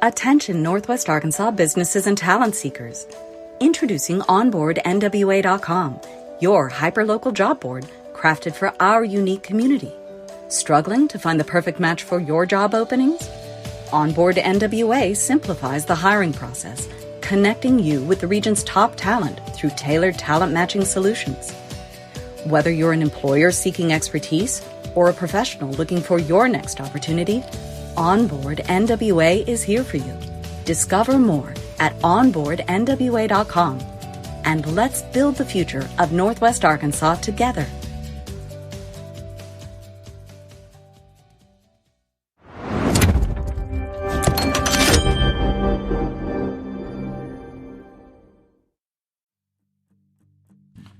Attention Northwest Arkansas businesses and talent seekers. Introducing OnboardNWA.com, your hyperlocal job board crafted for our unique community. Struggling to find the perfect match for your job openings? Onboard NWA simplifies the hiring process, connecting you with the region's top talent through tailored talent matching solutions. Whether you're an employer seeking expertise or a professional looking for your next opportunity, Onboard NWA is here for you. Discover more at onboardnwa.com, and let's build the future of Northwest Arkansas together.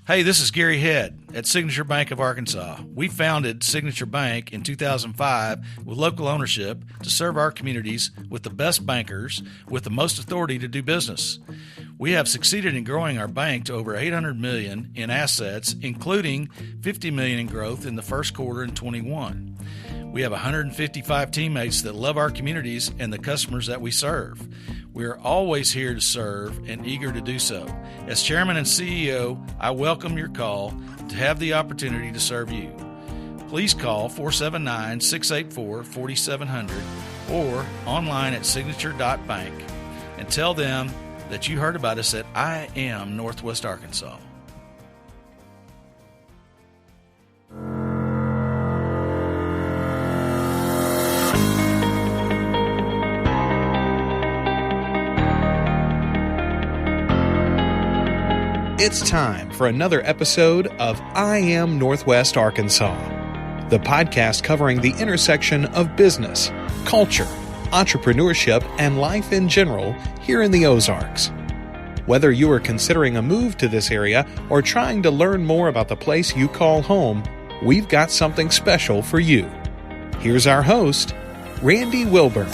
Hey, this is Gary Head at Signature Bank of Arkansas. We founded Signature Bank in 2005 with local ownership to serve our communities with the best bankers with the most authority to do business. We have succeeded in growing our bank to over $800 million in assets, including $50 million in growth in the first quarter in 21. We have 155 teammates that love our communities and the customers that we serve. We are always here to serve and eager to do so. As Chairman and CEO, I welcome your call to have the opportunity to serve you. Please call 479-684-4700 or online at signature.bank and tell them that you heard about us at I Am Northwest Arkansas. It's time for another episode of I Am Northwest Arkansas, the podcast covering the intersection of business, culture, entrepreneurship, and life in general here in the Ozarks. Whether you are considering a move to this area or trying to learn more about the place you call home, we've got something special for you. Here's our host, Randy Wilburn.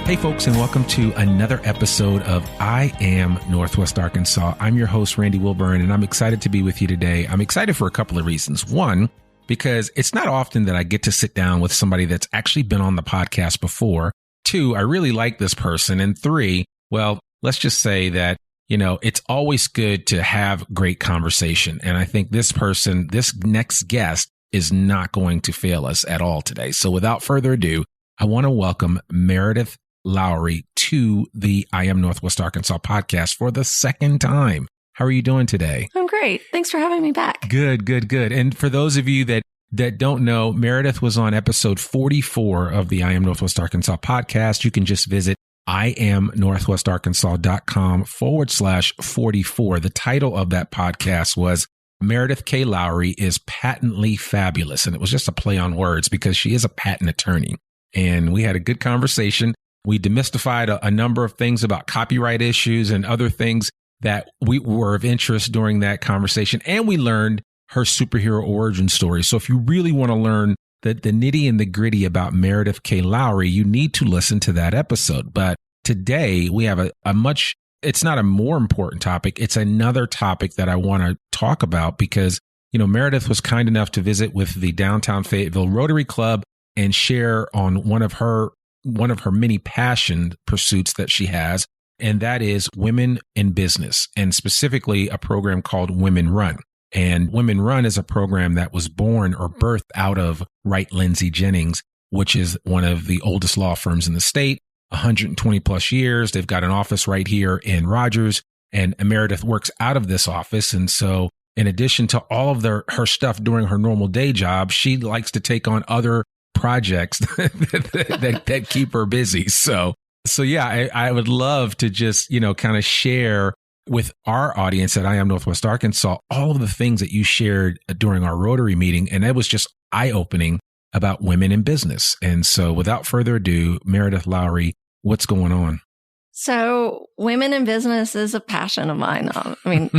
Hey folks, and welcome to another episode of I Am Northwest Arkansas. I'm your host, Randy Wilburn, and I'm excited to be with you today. I'm excited for a couple of reasons. One, because it's not often that I get to sit down with somebody that's actually been on the podcast before. Two, I really like this person. And three, well, let's just say that, it's always good to have great conversation. And I think this person, this next guest, is not going to fail us at all today. So without further ado, I want to welcome Meredith Lowry to the I Am Northwest Arkansas podcast for the second time. How are you doing today? I'm great. Thanks for having me back. Good. And for those of you that don't know, Meredith was on episode 44 of the I Am Northwest Arkansas podcast. You can just visit iamnorthwestarkansas.com/44. The title of that podcast was Meredith K. Lowry is Patently Fabulous. And it was just a play on words because she is a patent attorney. And we had a good conversation. We demystified a number of things about copyright issues and other things that we were of interest during that conversation. And we learned her superhero origin story. So if you really want to learn the nitty and the gritty about Meredith K. Lowry, you need to listen to that episode. But today we have it's not a more important topic. It's another topic that I want to talk about because, Meredith was kind enough to visit with the Downtown Fayetteville Rotary Club and share on one of her many passion pursuits that she has, and that is women in business, and specifically a program called Women Run. And Women Run is a program that was born or birthed out of Wright Lindsay Jennings, which is one of the oldest law firms in the state, 120 plus years. They've got an office right here in Rogers, and Meredith works out of this office. And so in addition to all of her stuff during her normal day job, she likes to take on other projects that keep her busy. So yeah, I would love to just, kind of share with our audience at I Am Northwest Arkansas all of the things that you shared during our Rotary meeting. And it was just eye-opening about women in business. And so without further ado, Meredith Lowry, what's going on? So women in business is a passion of mine. I mean,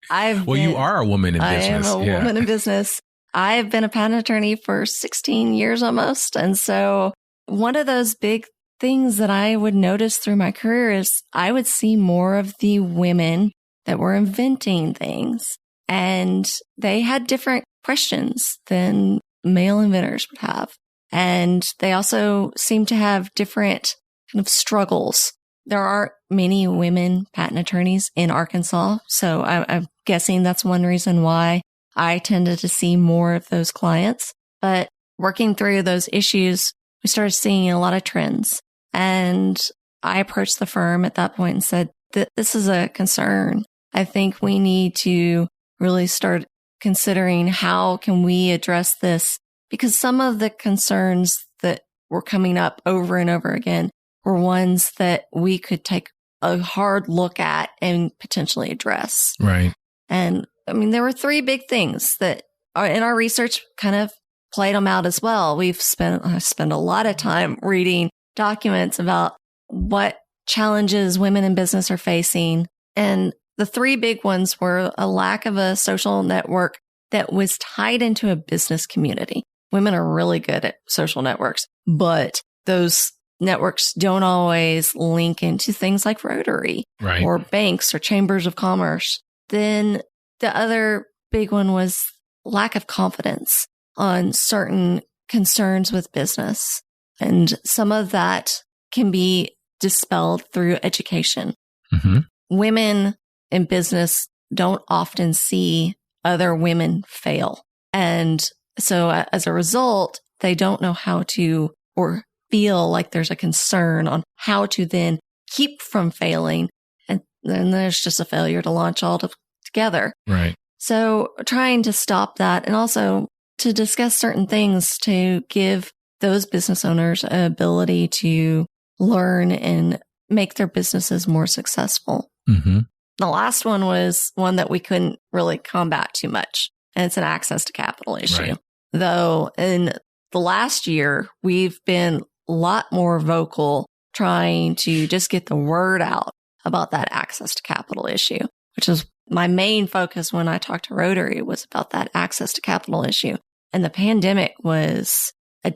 you are a woman in business. I am a woman in business. I've been a patent attorney for 16 years almost. And so one of those big things that I would notice through my career is I would see more of the women that were inventing things and they had different questions than male inventors would have. And they also seem to have different kind of struggles. There aren't many women patent attorneys in Arkansas, so I'm guessing that's one reason why I tended to see more of those clients. But working through those issues, we started seeing a lot of trends. And I approached the firm at that point and said, this is a concern. I think we need to really start considering how can we address this, because some of the concerns that were coming up over and over again were ones that we could take a hard look at and potentially address. Right. And I mean, there were three big things that are in our research kind of played them out as well. I spent a lot of time reading documents about what challenges women in business are facing. And the three big ones were a lack of a social network that was tied into a business community. Women are really good at social networks, but those networks don't always link into things like Rotary or banks or chambers of commerce. Then the other big one was lack of confidence on certain concerns with business. And some of that can be dispelled through education. Mm-hmm. Women in business don't often see other women fail. And so as a result, they don't know how to, or feel like there's a concern on how to then keep from failing. And then there's just a failure to launch all together. Right. So trying to stop that, and also to discuss certain things to give those business owners an ability to learn and make their businesses more successful. Mm-hmm. The last one was one that we couldn't really combat too much, and it's an access to capital issue. Right. Though in the last year, we've been a lot more vocal trying to just get the word out about that access to capital issue, which is my main focus when I talked to Rotary, was about that access to capital issue. And the pandemic was a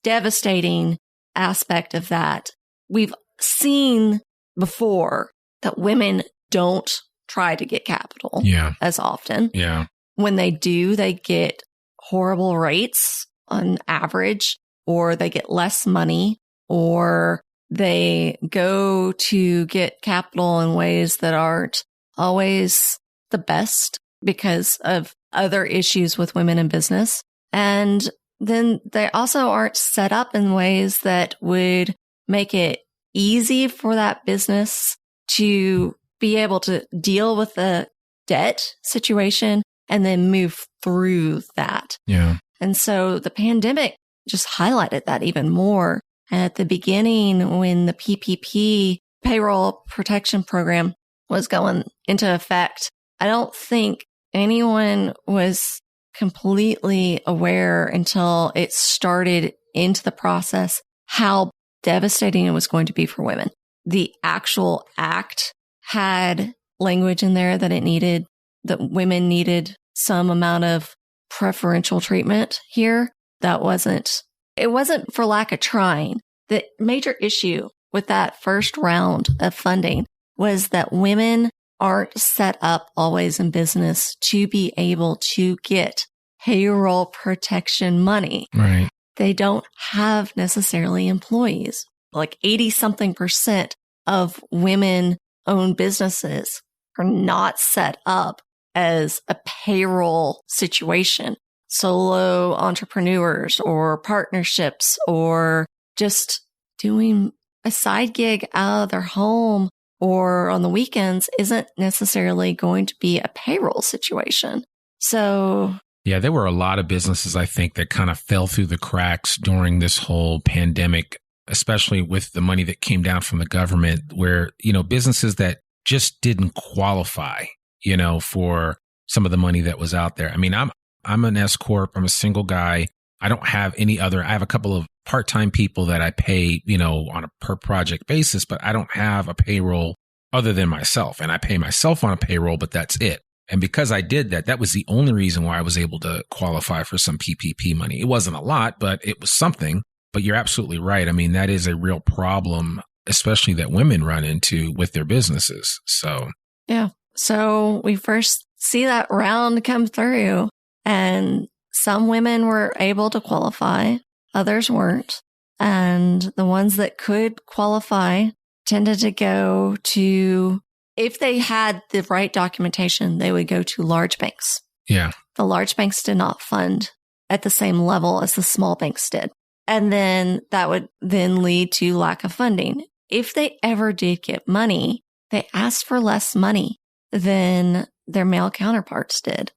devastating aspect of that. We've seen before that women don't try to get capital as often. Yeah. When they do, they get horrible rates on average, or they get less money, or they go to get capital in ways that aren't always the best because of other issues with women in business. And then they also aren't set up in ways that would make it easy for that business to be able to deal with the debt situation and then move through that. Yeah. And so the pandemic just highlighted that even more. At the beginning, when the PPP, payroll protection program, was going into effect, I don't think anyone was completely aware until it started into the process how devastating it was going to be for women. The actual act had language in there that that women needed some amount of preferential treatment here. It wasn't for lack of trying. The major issue with that first round of funding was that women aren't set up always in business to be able to get payroll protection money. Right. They don't have necessarily employees. Like 80-something% of women-owned businesses are not set up as a payroll situation. Solo entrepreneurs or partnerships, or just doing a side gig out of their home or on the weekends isn't necessarily going to be a payroll situation. So yeah, there were a lot of businesses, I think, that kind of fell through the cracks during this whole pandemic, especially with the money that came down from the government, where, businesses that just didn't qualify, for some of the money that was out there. I mean, I'm an S Corp. I'm a single guy. I don't have I have a couple of part-time people that I pay, on a per project basis, but I don't have a payroll other than myself. And I pay myself on a payroll, but that's it. And because I did that, that was the only reason why I was able to qualify for some PPP money. It wasn't a lot, but it was something. But you're absolutely right. I mean, that is a real problem, especially that women run into with their businesses. So, yeah. So we first see that round come through, and some women were able to qualify, others weren't. And the ones that could qualify tended to go to, if they had the right documentation, they would go to large banks. Yeah. The large banks did not fund at the same level as the small banks did. And then that would then lead to lack of funding. If they ever did get money, they asked for less money than their male counterparts did.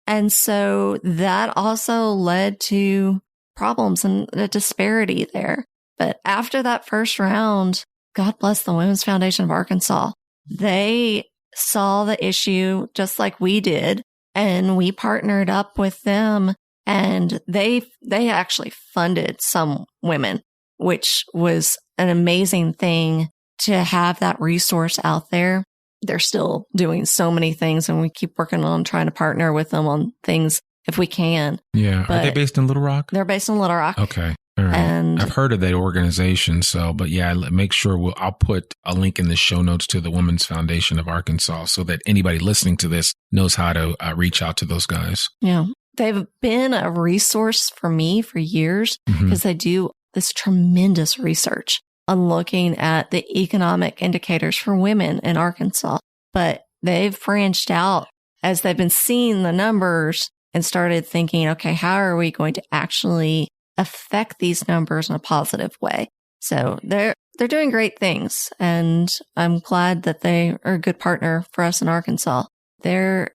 And so that also led to problems and a disparity there. But after that first round, God bless the Women's Foundation of Arkansas. They saw the issue just like we did, and we partnered up with them, and they actually funded some women, which was an amazing thing to have that resource out there. They're still doing so many things, and we keep working on trying to partner with them on things if we can. Yeah. But are they based in Little Rock? They're based in Little Rock. Okay. All right. And I've heard of that organization. So, but yeah, make sure I'll put a link in the show notes to the Women's Foundation of Arkansas so that anybody listening to this knows how to reach out to those guys. Yeah. They've been a resource for me for years because they do this tremendous research on looking at the economic indicators for women in Arkansas. But they've branched out as they've been seeing the numbers and started thinking, okay, how are we going to actually affect these numbers in a positive way? So they're doing great things, and I'm glad that they are a good partner for us in Arkansas. That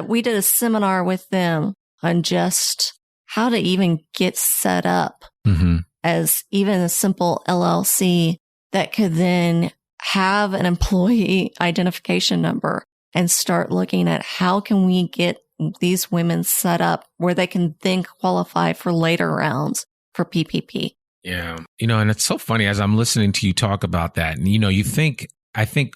we did a seminar with them on just how to even get set up as even a simple LLC that could then have an employee identification number and start looking at how can we get these women set up where they can then qualify for later rounds for PPP. Yeah. And it's so funny as I'm listening to you talk about that. And, I think,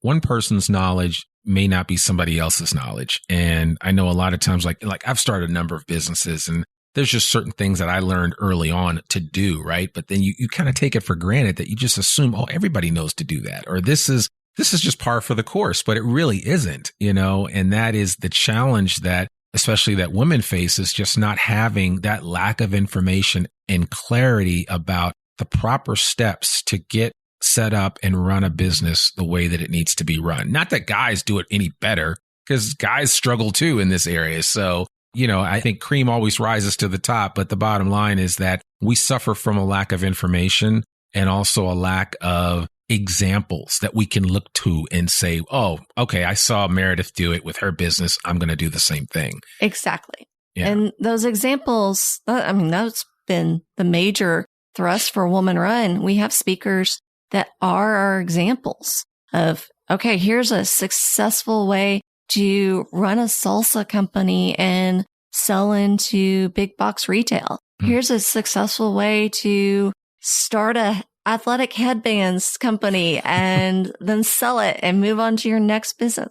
one person's knowledge may not be somebody else's knowledge. And I know a lot of times, like I've started a number of businesses, and there's just certain things that I learned early on to do, right? But then you kind of take it for granted that you just assume, oh, everybody knows to do that, or this is just par for the course, but it really isn't, and that is the challenge that especially that women face, is just not having that lack of information and clarity about the proper steps to get set up and run a business the way that it needs to be run. Not that guys do it any better, because guys struggle too in this area. So, I think cream always rises to the top, but the bottom line is that we suffer from a lack of information and also a lack of examples that we can look to and say, oh, okay, I saw Meredith do it with her business. I'm going to do the same thing. Exactly. Yeah. And those examples, that's been the major thrust for Woman Run. We have speakers that are our examples of, okay, here's a successful way to run a salsa company and sell into big box retail. Here's a successful way to start a athletic headbands company and then sell it and move on to your next business.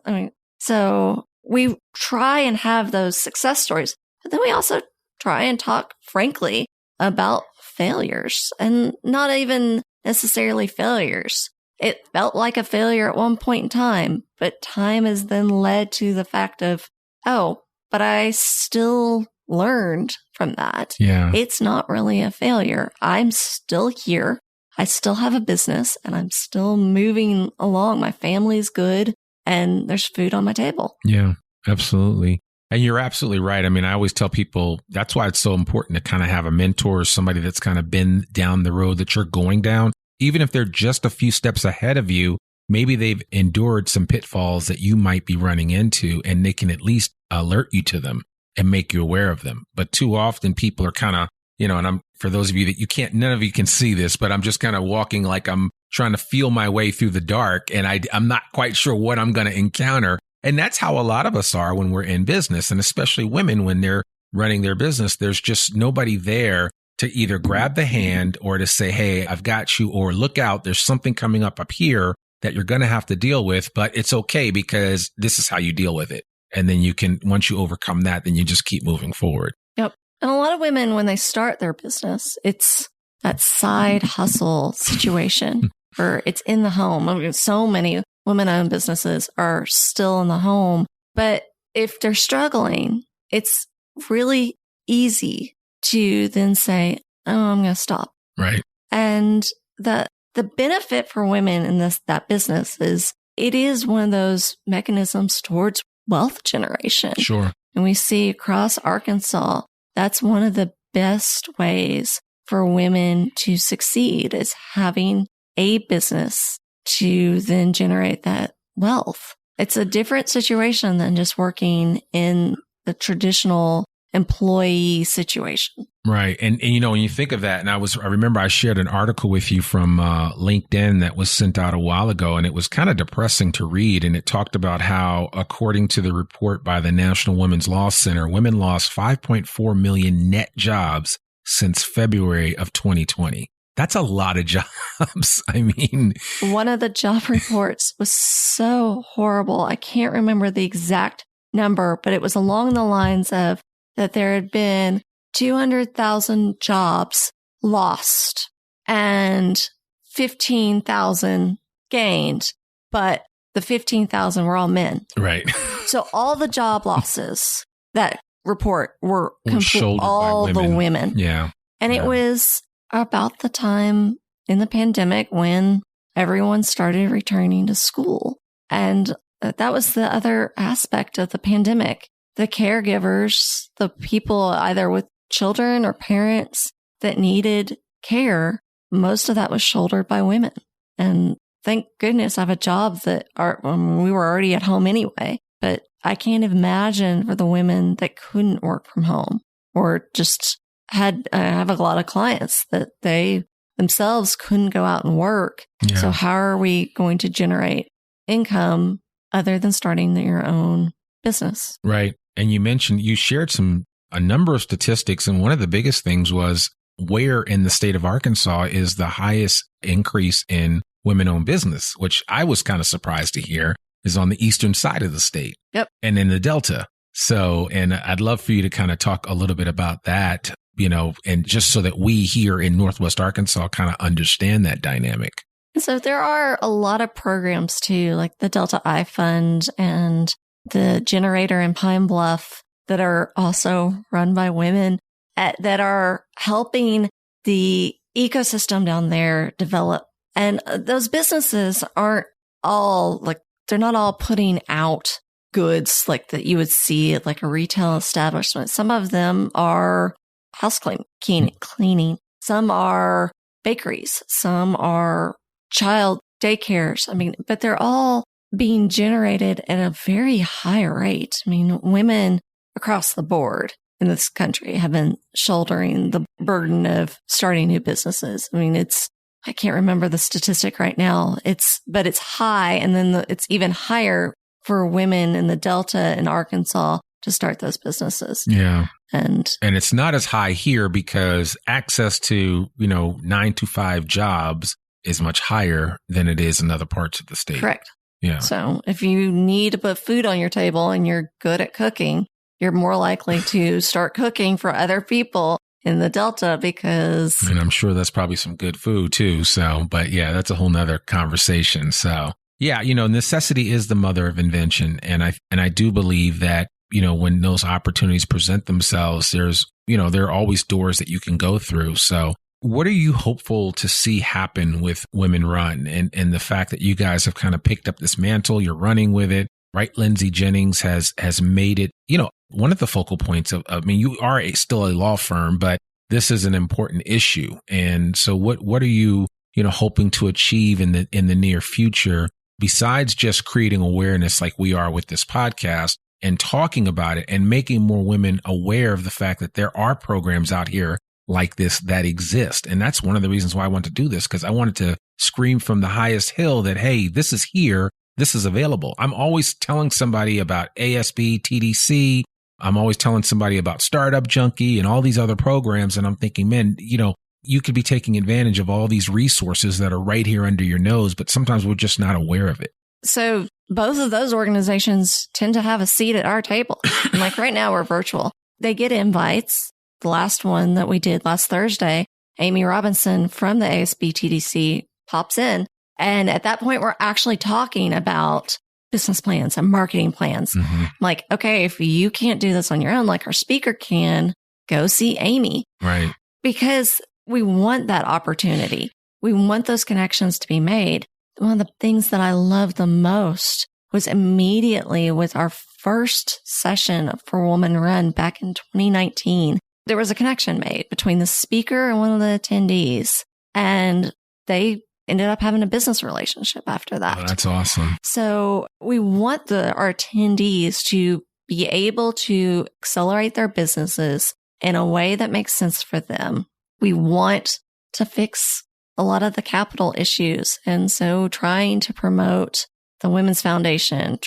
So we try and have those success stories, but then we also try and talk frankly about failures, and not even necessarily failures. It felt like a failure at one point in time, but time has then led to the fact of, oh, but I still learned from that. Yeah. It's not really a failure. I'm still here. I still have a business and I'm still moving along. My family's good and there's food on my table. Yeah, absolutely. And you're absolutely right. I always tell people that's why it's so important to kind of have a mentor or somebody that's kind of been down the road that you're going down. Even if they're just a few steps ahead of you, maybe they've endured some pitfalls that you might be running into, and they can at least alert you to them and make you aware of them. But too often people are kind of, and for those of you that none of you can see this, but I'm just kind of walking like I'm trying to feel my way through the dark, and I'm not quite sure what I'm going to encounter. And that's how a lot of us are when we're in business, and especially women when they're running their business. There's just nobody there to either grab the hand or to say, hey, I've got you, or look out, there's something coming up here that you're going to have to deal with, but it's okay because this is how you deal with it. And then you can, once you overcome that, then you just keep moving forward. Yep. And a lot of women, when they start their business, it's that side hustle situation where it's in the home. So many women-owned businesses are still in the home, but if they're struggling, it's really easy to then say, oh, I'm going to stop. Right. And the benefit for women in that business is it is one of those mechanisms towards wealth generation. Sure. And we see across Arkansas, that's one of the best ways for women to succeed is having a business to then generate that wealth. It's a different situation than just working in the traditional employee situation. Right. And when you think of that, and I remember I shared an article with you from LinkedIn that was sent out a while ago, and it was kind of depressing to read. And it talked about how, according to the report by the National Women's Law Center, women lost 5.4 million net jobs since February of 2020. That's a lot of jobs. I mean, one of the job reports was so horrible. I can't remember the exact number, but it was along the lines of that there had been 200,000 jobs lost and 15,000 gained, but the 15,000 were all men. Right. So all the job losses that report were shouldered all by the women. Yeah. And it was about the time in the pandemic when everyone started returning to school. And that was the other aspect of the pandemic. The caregivers, the people either with children or parents that needed care, most of that was shouldered by women. And thank goodness I have a job that we were already at home anyway. But I can't imagine for the women that couldn't work from home or just I have a lot of clients that they themselves couldn't go out and work. Yeah. So how are we going to generate income other than starting your own business? Right. And you shared a number of statistics. And one of the biggest things was where in the state of Arkansas is the highest increase in women-owned business, which I was kind of surprised to hear is on the eastern side of the state. Yep. And in the Delta. So, and I'd love for you to kind of talk a little bit about that, and just so that we here in Northwest Arkansas kind of understand that dynamic. So there are a lot of programs too, like the Delta I Fund and the generator in Pine Bluff that are also run by women that are helping the ecosystem down there develop. And those businesses aren't all they're not all putting out goods like that you would see at like a retail establishment. Some of them are house cleaning. Some are bakeries. Some are child daycares. I mean, but they're all being generated at a very high rate. I mean, women across the board in this country have been shouldering the burden of starting new businesses. I mean, I can't remember the statistic right now. But it's high. And then it's even higher for women in the Delta in Arkansas to start those businesses. Yeah. And it's not as high here because access to, 9 to 5 jobs is much higher than it is in other parts of the state. Correct. Yeah. So if you need to put food on your table and you're good at cooking, you're more likely to start cooking for other people in the Delta because... And I'm sure that's probably some good food too. So, but yeah, that's a whole nother conversation. So yeah, necessity is the mother of invention. And I do believe that, when those opportunities present themselves, there's, there are always doors that you can go through. So what are you hopeful to see happen with Women Run and the fact that you guys have kind of picked up this mantle, you're running with it, right? Lindsay Jennings has made it, one of the focal points you are still a law firm, but this is an important issue. And so what are you, hoping to achieve in the near future besides just creating awareness like we are with this podcast and talking about it and making more women aware of the fact that there are programs out here like this that exist. And that's one of the reasons why I want to do this, because I wanted to scream from the highest hill that, hey, this is here. This is available. I'm always telling somebody about ASB, TDC. I'm always telling somebody about Startup Junkie and all these other programs. And I'm thinking, man, you could be taking advantage of all these resources that are right here under your nose, but sometimes we're just not aware of it. So both of those organizations tend to have a seat at our table. And like right now we're virtual. They get invites. The last one that we did last Thursday, Amy Robinson from the ASB TDC pops in. And at that point, we're actually talking about business plans and marketing plans. Mm-hmm. Like, okay, if you can't do this on your own, like our speaker can, go see Amy. Right. Because we want that opportunity. We want those connections to be made. One of the things that I loved the most was immediately with our first session for Woman Run back in 2019, there was a connection made between the speaker and one of the attendees, and they ended up having a business relationship after that. Oh, that's awesome. So we want our attendees to be able to accelerate their businesses in a way that makes sense for them. We want to fix a lot of the capital issues. And so trying to promote the Women's Foundation,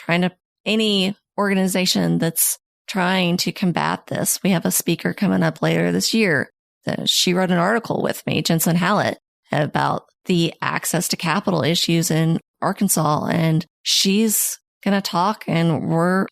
any organization that's trying to combat this. We have a speaker coming up later this year. She wrote an article with me, Jensen Hallett, about the access to capital issues in Arkansas. And she's going to talk, and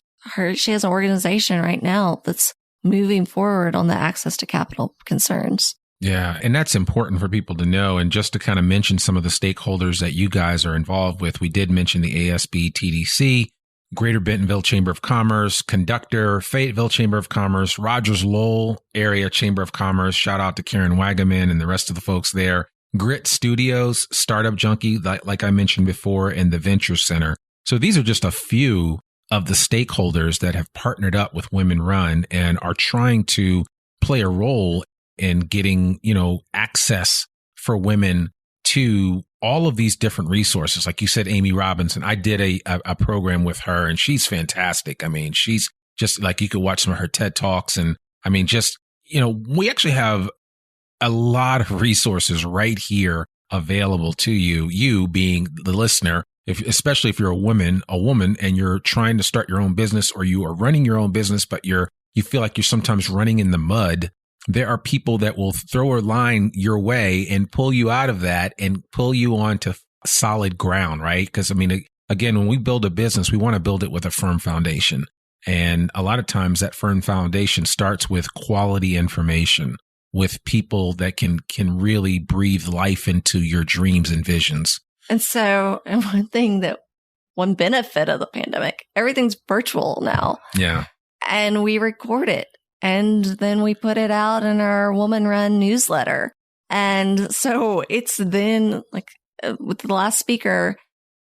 she has an organization right now that's moving forward on the access to capital concerns. Yeah. And that's important for people to know. And just to kind of mention some of the stakeholders that you guys are involved with, we did mention the ASB TDC, Greater Bentonville Chamber of Commerce, Conductor, Fayetteville Chamber of Commerce, Rogers Lowell Area Chamber of Commerce. Shout out to Karen Wagaman and the rest of the folks there. Grit Studios, Startup Junkie, like I mentioned before, and the Venture Center. So these are just a few of the stakeholders that have partnered up with Women Run and are trying to play a role in getting, access for women to all of these different resources. Like you said, Amy Robinson, I did a program with her, and she's fantastic. I mean, she's just like, you could watch some of her TED Talks. And I mean, we actually have a lot of resources right here available to you being the listener, especially if you're a woman and you're trying to start your own business, or you are running your own business, but you feel like you're sometimes running in the mud. There are people that will throw a line your way and pull you out of that and pull you onto solid ground, right? Because I mean, again, when we build a business, we want to build it with a firm foundation. And a lot of times that firm foundation starts with quality information, with people that can really breathe life into your dreams and visions. And one benefit of the pandemic, everything's virtual now. Yeah. And we record it. And then we put it out in our Woman Run newsletter. And so it's then like with the last speaker,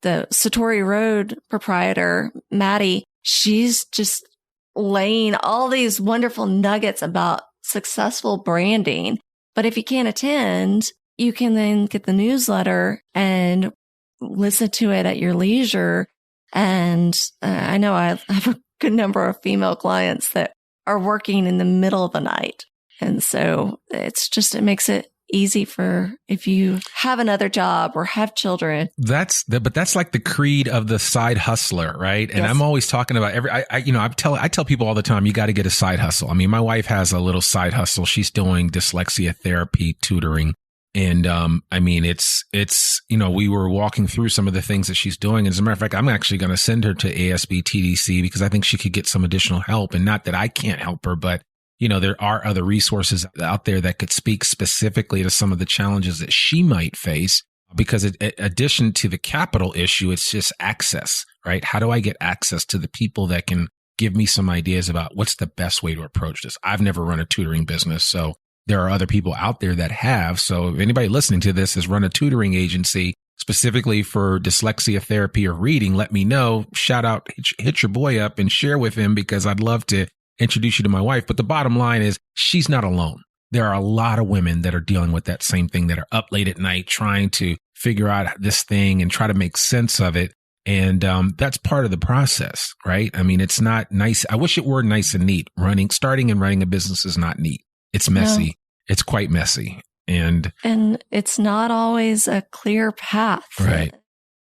the Satori Road proprietor, Maddie, she's just laying all these wonderful nuggets about successful branding. But if you can't attend, you can then get the newsletter and listen to it at your leisure. And I know I have a good number of female clients that are working in the middle of the night. And so it makes it easy for if you have another job or have children. But that's like the creed of the side hustler, right? And yes. I'm always talking about I tell people all the time, you got to get a side hustle. I mean, my wife has a little side hustle. She's doing dyslexia therapy tutoring. And, I mean, it's, we were walking through some of the things that she's doing. And as a matter of fact, I'm actually going to send her to ASB TDC because I think she could get some additional help. And not that I can't help her, but, there are other resources out there that could speak specifically to some of the challenges that she might face, because in addition to the capital issue, it's just access, right? How do I get access to the people that can give me some ideas about what's the best way to approach this? I've never run a tutoring business, so there are other people out there that have. So if anybody listening to this has run a tutoring agency specifically for dyslexia therapy or reading, let me know. Shout out, hit your boy up and share with him, because I'd love to introduce you to my wife. But the bottom line is she's not alone. There are a lot of women that are dealing with that same thing, that are up late at night trying to figure out this thing and try to make sense of it. And that's part of the process, right? I mean, it's not nice. I wish it were nice and neat. Starting and running a business is not neat. It's messy. No. It's quite messy. And it's not always a clear path. Right.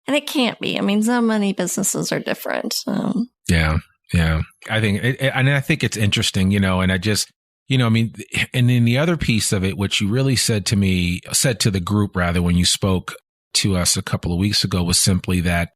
And it can't be. I mean, so many businesses are different. Yeah. I think it's interesting, and I just, and then the other piece of it, which you really said to the group rather, when you spoke to us a couple of weeks ago, was simply that,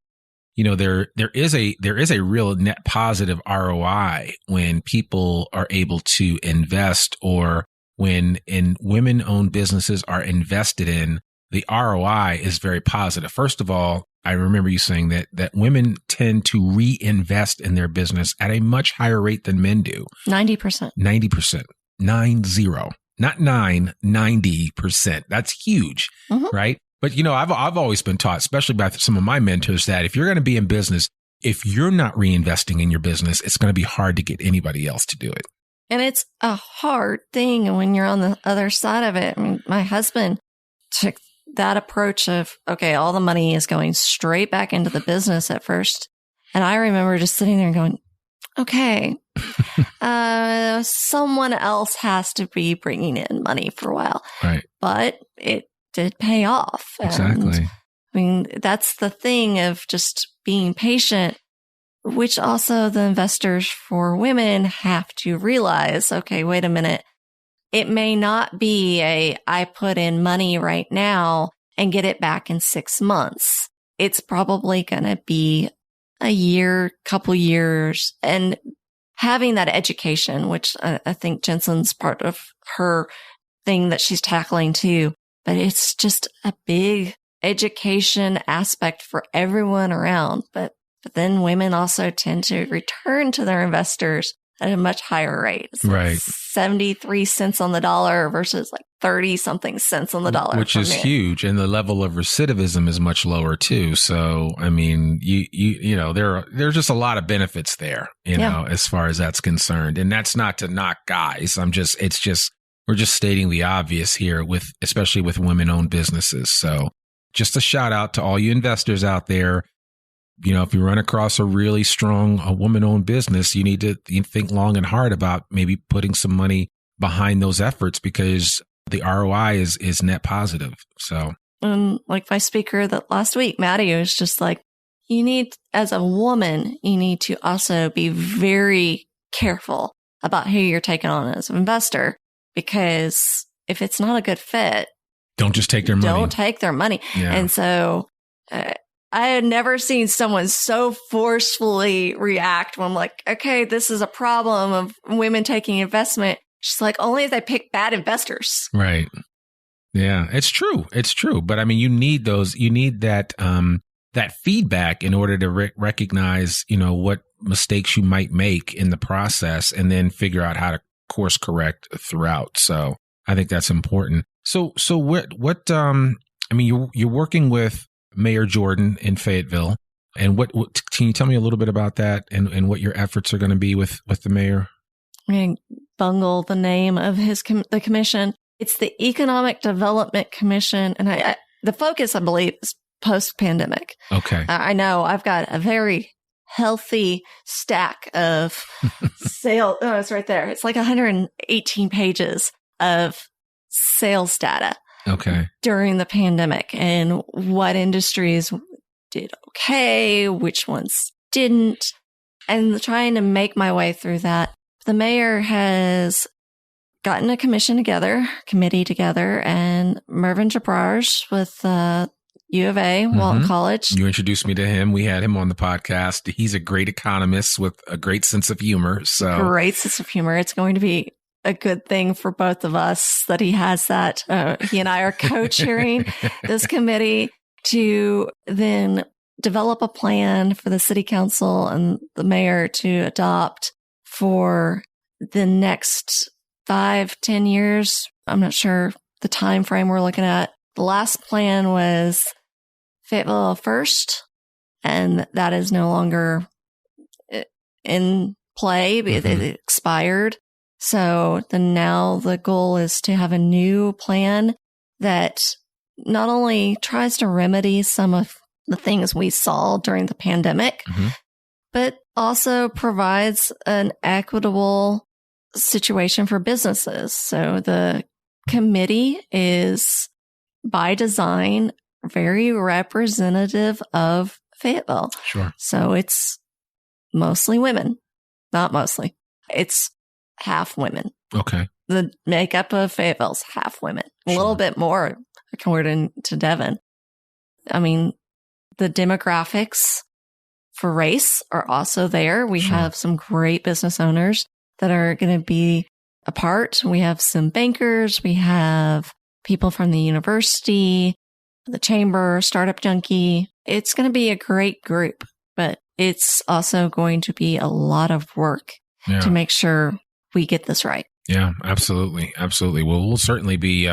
there is a real net positive ROI when people are able to invest, or when women-owned businesses are invested in. The ROI is very positive. First of all, I remember you saying that women tend to reinvest in their business at a much higher rate than men do. 90%. 90%. 90. Not 90%. That's huge, right? But, I've always been taught, especially by some of my mentors, that if you're going to be in business, if you're not reinvesting in your business, it's going to be hard to get anybody else to do it. And it's a hard thing when you're on the other side of it. I mean, my husband took that approach of, okay, all the money is going straight back into the business at first. And I remember just sitting there going, okay, someone else has to be bringing in money for a while. Right. But it did pay off. Exactly. And, I mean, that's the thing of just being patient, which also the investors for women have to realize, okay, wait a minute. It may not be I put in money right now and get it back in 6 months. It's probably going to be a year, couple years, and having that education, which I think Jensen's part of her thing that she's tackling too. But it's just a big education aspect for everyone around. But then women also tend to return to their investors at a much higher rate. It's right. Like 73 cents on the dollar versus like 30 something cents on the dollar. Which is huge. And the level of recidivism is much lower too. So, I mean, there's just a lot of benefits there, as far as that's concerned. And that's not to knock guys. We're just stating the obvious here especially with women owned businesses. So just a shout out to all you investors out there. If you run across a really strong woman-owned business, you need to think long and hard about maybe putting some money behind those efforts because the ROI is net positive. So, like my speaker that last week, Maddie, was just like, as a woman, you need to also be very careful about who you're taking on as an investor, because if it's not a good fit, don't just take their money. Don't take their money. Yeah. And so, I had never seen someone so forcefully react when I'm like, okay, this is a problem of women taking investment. She's like, only if they pick bad investors. Right. Yeah, it's true. It's true. But I mean, you need that feedback in order to recognize, what mistakes you might make in the process and then figure out how to course correct throughout. So I think that's important. So you're working with Mayor Jordan in Fayetteville. And what can you tell me a little bit about that and what your efforts are going to be with the mayor? I'm going to bungle the name of the commission. It's the Economic Development Commission. And the focus, I believe, is post-pandemic. Okay. I know I've got a very healthy stack of sales. Oh, it's right there. It's like 118 pages of sales data. Okay. During the pandemic and what industries did okay, which ones didn't, and trying to make my way through that. The mayor has gotten a committee together, and Mervyn Jabraj with U of A, Walton College. You introduced me to him. We had him on the podcast. He's a great economist with a great sense of humor. Great sense of humor. It's going to be a good thing for both of us that he has that. He and I are co-chairing this committee to then develop a plan for the city council and the mayor to adopt for the next 5-10 years. I'm not sure the time frame we're looking at. The last plan was Fayetteville first, and that is no longer in play. It expired. So now the goal is to have a new plan that not only tries to remedy some of the things we saw during the pandemic, but also provides an equitable situation for businesses. So the committee is by design very representative of Fayetteville. Sure. So it's mostly women, not mostly. It's half women. Okay. The makeup of Fayetteville's half women. A little bit more according to Devin. I mean, the demographics for race are also there. We have some great business owners that are going to be a part. We have some bankers. We have people from the university, the chamber, Startup Junkie. it's going to be a great group, but it's also going to be a lot of work to make sure we get this right. Yeah, absolutely. Absolutely. Well, we'll certainly be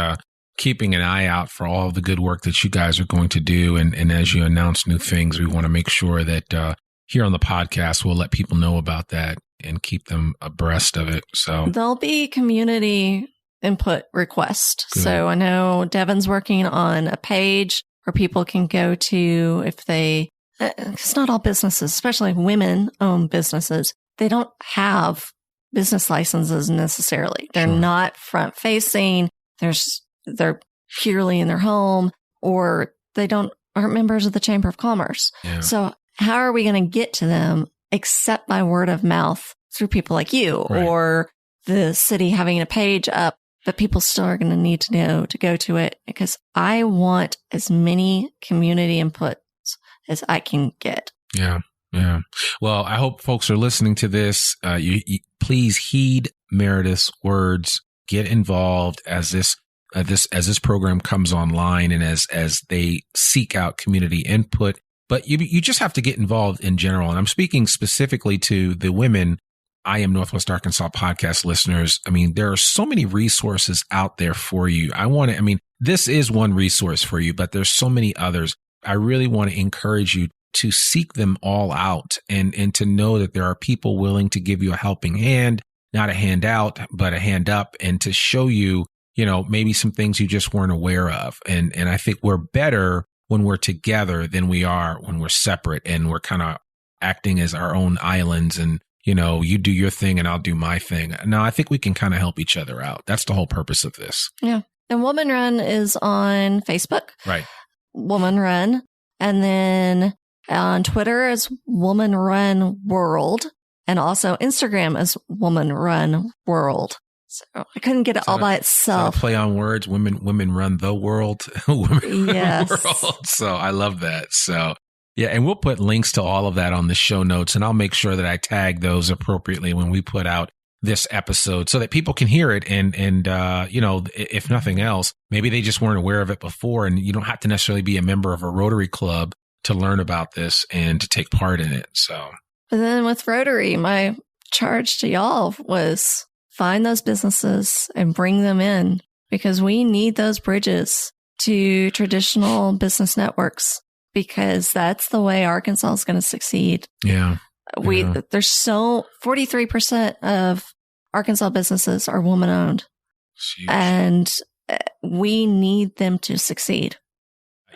keeping an eye out for all the good work that you guys are going to do. And as you announce new things, we want to make sure that here on the podcast, we'll let people know about that and keep them abreast of it. So there'll be community input requests. Good. So I know Devin's working on a page where people can go to if they, it's not all businesses, especially women-owned businesses, they don't have business licenses necessarily. They're not front-facing. They're purely in their home, or they aren't members of the Chamber of Commerce. Yeah. So how are we going to get to them except by word of mouth through people like you or the city having a page up, but people still are going to need to know to go to it, because I want as many community inputs as I can get. Yeah. Yeah. Well, I hope folks are listening to this. You please heed Meredith's words. Get involved as this program comes online and as they seek out community input. But you just have to get involved in general. And I'm speaking specifically to the women I Am Northwest Arkansas podcast listeners. I mean, there are so many resources out there for you. This is one resource for you, but there's so many others. I really want to encourage you to seek them all out and to know that there are people willing to give you a helping hand, not a hand out, but a hand up, and to show you, maybe some things you just weren't aware of. And I think we're better when we're together than we are when we're separate and we're kind of acting as our own islands and, you do your thing and I'll do my thing. No, I think we can kind of help each other out. That's the whole purpose of this. Yeah. And Woman Run is on Facebook. Right. Woman Run. And then on Twitter is Woman Run World. And also Instagram is Woman Run World. So I couldn't get it all by itself. Play on words. Women run the world. Women yes. run the world. So I love that. So yeah, and we'll put links to all of that on the show notes, and I'll make sure that I tag those appropriately when we put out this episode so that people can hear it. And if nothing else, maybe they just weren't aware of it before, and you don't have to necessarily be a member of a Rotary Club to learn about this and to take part in it. So, and then with Rotary, my charge to y'all was find those businesses and bring them in, because we need those bridges to traditional business networks, because that's the way Arkansas is going to succeed. Yeah. There's 43% of Arkansas businesses are woman owned, and we need them to succeed.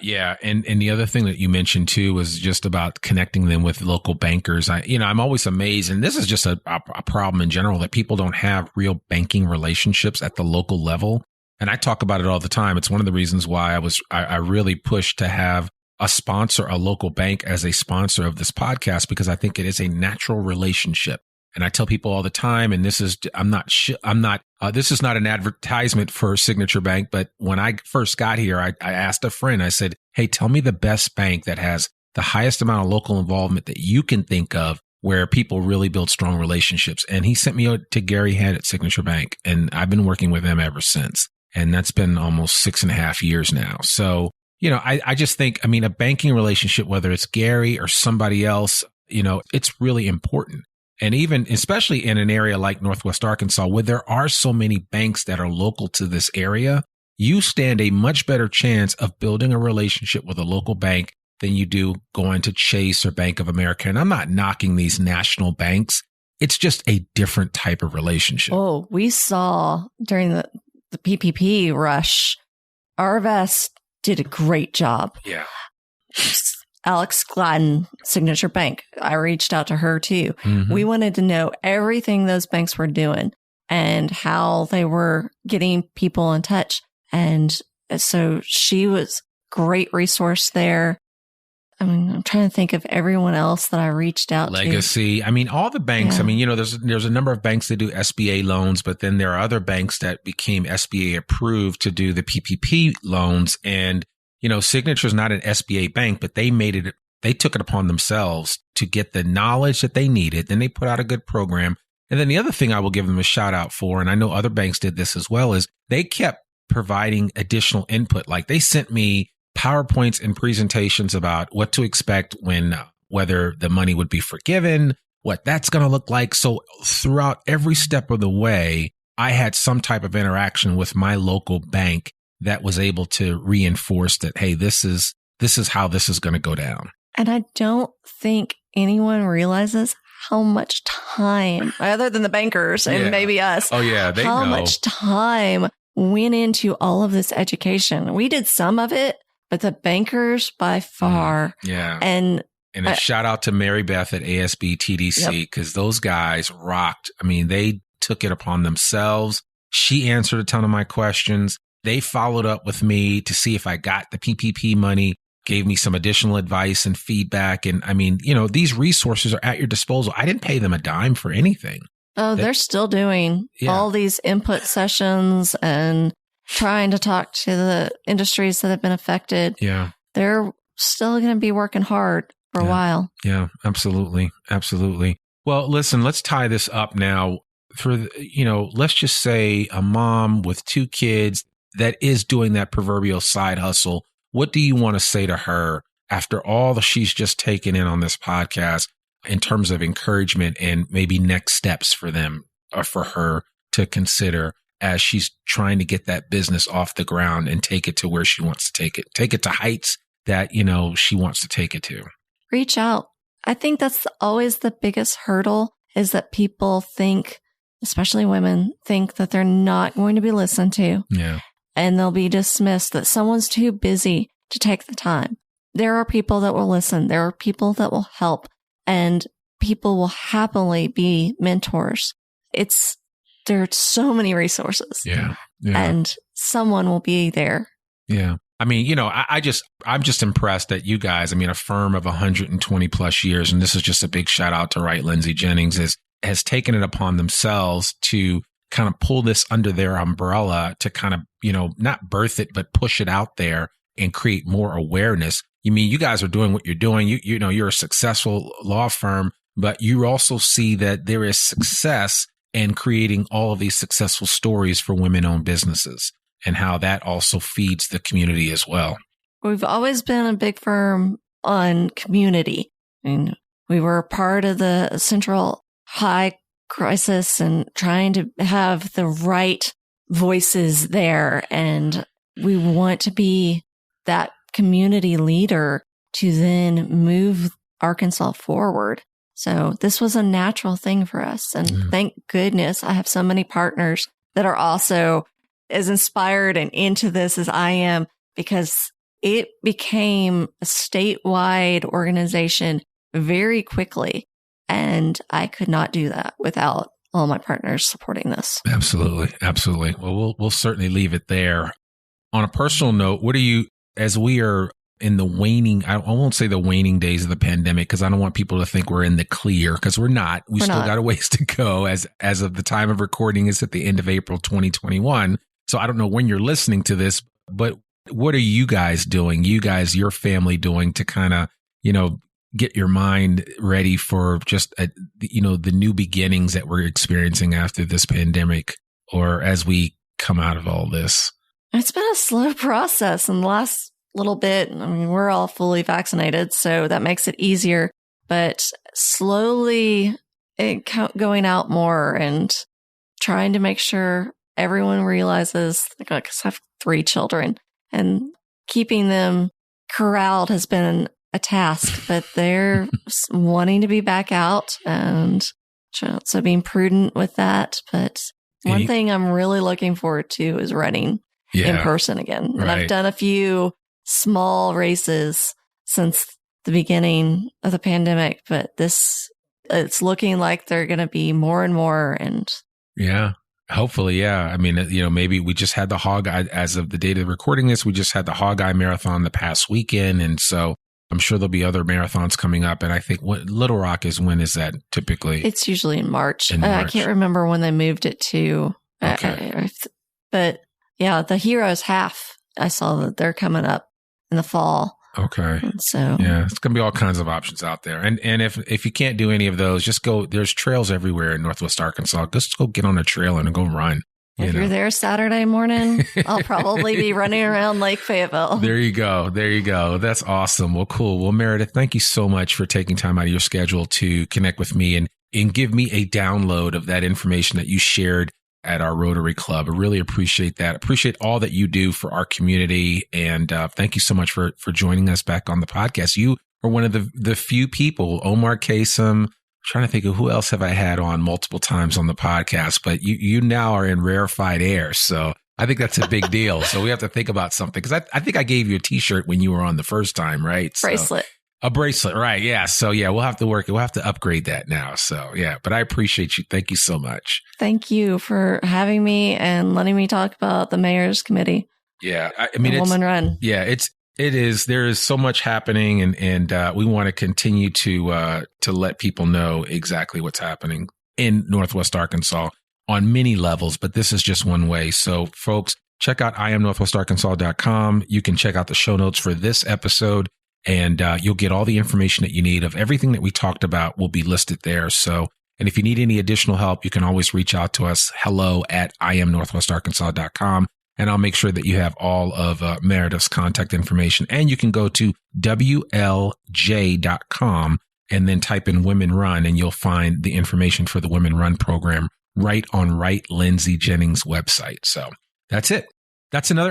Yeah. And the other thing that you mentioned too was just about connecting them with local bankers. I'm always amazed, and this is just a problem in general, that people don't have real banking relationships at the local level. And I talk about it all the time. It's one of the reasons why I really pushed to have a local bank as a sponsor of this podcast, because I think it is a natural relationship. And I tell people all the time, and this is not an advertisement for Signature Bank, but when I first got here, I asked a friend, I said, hey, tell me the best bank that has the highest amount of local involvement that you can think of, where people really build strong relationships. And he sent me to Gary Head at Signature Bank, and I've been working with them ever since. And that's been almost 6.5 years now. So, I just think, a banking relationship, whether it's Gary or somebody else, it's really important. And especially in an area like Northwest Arkansas, where there are so many banks that are local to this area, you stand a much better chance of building a relationship with a local bank than you do going to Chase or Bank of America. And I'm not knocking these national banks. It's just a different type of relationship. Oh, we saw during the PPP rush, Arvest did a great job. Yeah. Alex Gladden, Signature Bank. I reached out to her too. Mm-hmm. We wanted to know everything those banks were doing and how they were getting people in touch. And so she was great resource there. I'm trying to think of everyone else that I reached out Legacy. to. All the banks. Yeah. There's a number of banks that do SBA loans, but then there are other banks that became SBA approved to do the PPP loans. And Signature's not an SBA bank, but they took it upon themselves to get the knowledge that they needed. Then they put out a good program. And then the other thing I will give them a shout out for, and I know other banks did this as well, is they kept providing additional input. Like they sent me PowerPoints and presentations about what to expect when, whether the money would be forgiven, what that's going to look like. So throughout every step of the way, I had some type of interaction with my local bank that was able to reinforce that, hey, this is how this is going to go down. And I don't think anyone realizes how much time, other than the bankers and maybe us, how much time went into all of this education. We did some of it, but the bankers by far. And a shout out to Mary Beth at ASB TDC, because those guys rocked. I mean, they took it upon themselves. She answered a ton of my questions. They followed up with me to see if I got the PPP money, gave me some additional advice and feedback. And I mean, these resources are at your disposal. I didn't pay them a dime for anything. Oh, they're still doing all these input sessions and trying to talk to the industries that have been affected. Yeah. They're still going to be working hard for a while. Yeah, absolutely. Absolutely. Well, listen, let's tie this up now. Let's just say a mom with 2 kids that is doing that proverbial side hustle. What do you want to say to her after all that she's just taken in on this podcast in terms of encouragement and maybe next steps for them or for her to consider as she's trying to get that business off the ground and take it to where she wants to take it to heights that, she wants to take it to? Reach out. I think that's always the biggest hurdle, is that people think, especially women, think that they're not going to be listened to. Yeah. And they'll be dismissed, that someone's too busy to take the time. There are people that will listen. There are people that will help, and people will happily be mentors. There are so many resources. Yeah. And someone will be there. Yeah. I mean, I'm just impressed that you guys, a firm of 120 plus years, and this is just a big shout out to Wright Lindsay Jennings, has taken it upon themselves to kind of pull this under their umbrella to kind of, not birth it, but push it out there and create more awareness. You guys are doing what you're doing. You're a successful law firm, but you also see that there is success in creating all of these successful stories for women-owned businesses, and how that also feeds the community as well. We've always been a big firm on community. We were a part of the Central High crisis and trying to have the right voices there. And we want to be that community leader to then move Arkansas forward. So this was a natural thing for us. And thank goodness I have so many partners that are also as inspired and into this as I am, because it became a statewide organization very quickly. And I could not do that without all my partners supporting this. Absolutely. Absolutely. Well, we'll certainly leave it there. On a personal note, what are you, as we are in the waning, I won't say the waning days of the pandemic, because I don't want people to think we're in the clear, because we're not. We're still got a ways to go. As of the time of recording, is at the end of April 2021. So I don't know when you're listening to this, but what are you guys doing? Your family doing to kind of, get your mind ready for just, the new beginnings that we're experiencing after this pandemic, or as we come out of all this? It's been a slow process in the last little bit. We're all fully vaccinated, so that makes it easier, but slowly going out more and trying to make sure everyone realizes, because I have 3 children, and keeping them corralled has been a task, but they're wanting to be back out, and so being prudent with that. But one thing I'm really looking forward to is running in person again. And I've done a few small races since the beginning of the pandemic, but it's looking like they're going to be more and more. And hopefully, maybe we just had the Hogeye, as of the date of recording this, we just had the Hogeye Marathon the past weekend. And so I'm sure there'll be other marathons coming up. And I think Little Rock when is that typically? It's usually in March. I can't remember when they moved it to. Okay. But yeah, the Heroes Half, I saw that they're coming up in the fall. Okay. And so it's going to be all kinds of options out there. And if you can't do any of those, just go. There's trails everywhere in Northwest Arkansas. Just go get on a trail and go run. If you're there Saturday morning, I'll probably be running around Lake Fayetteville. There you go. There you go. That's awesome. Well, cool. Well, Meredith, thank you so much for taking time out of your schedule to connect with me and give me a download of that information that you shared at our Rotary Club. I really appreciate that. Appreciate all that you do for our community. And thank you so much for joining us back on the podcast. You are one of the few people, Omar Kasem, trying to think of who else have I had on multiple times on the podcast, but you now are in rarefied air. So I think that's a big deal. So we have to think about something, because I think I gave you a t-shirt when you were on the first time, right? Bracelet. A bracelet, right? Yeah. So yeah, we'll have to work. We'll have to upgrade that now. So yeah, but I appreciate you. Thank you so much. Thank you for having me and letting me talk about the mayor's committee. Yeah. I mean, it's Woman Run. Yeah, it is. There is so much happening, and we want to continue to let people know exactly what's happening in Northwest Arkansas on many levels, but this is just one way. So folks, check out IamNorthwestArkansas.com. You can check out the show notes for this episode, and you'll get all the information that you need of everything that we talked about will be listed there. So, and if you need any additional help, you can always reach out to us, hello@IamNorthwestArkansas.com. And I'll make sure that you have all of Meredith's contact information. And you can go to WLJ.com and then type in Women Run, and you'll find the information for the Women Run program right on Lindsay Jennings' website. So that's it. That's another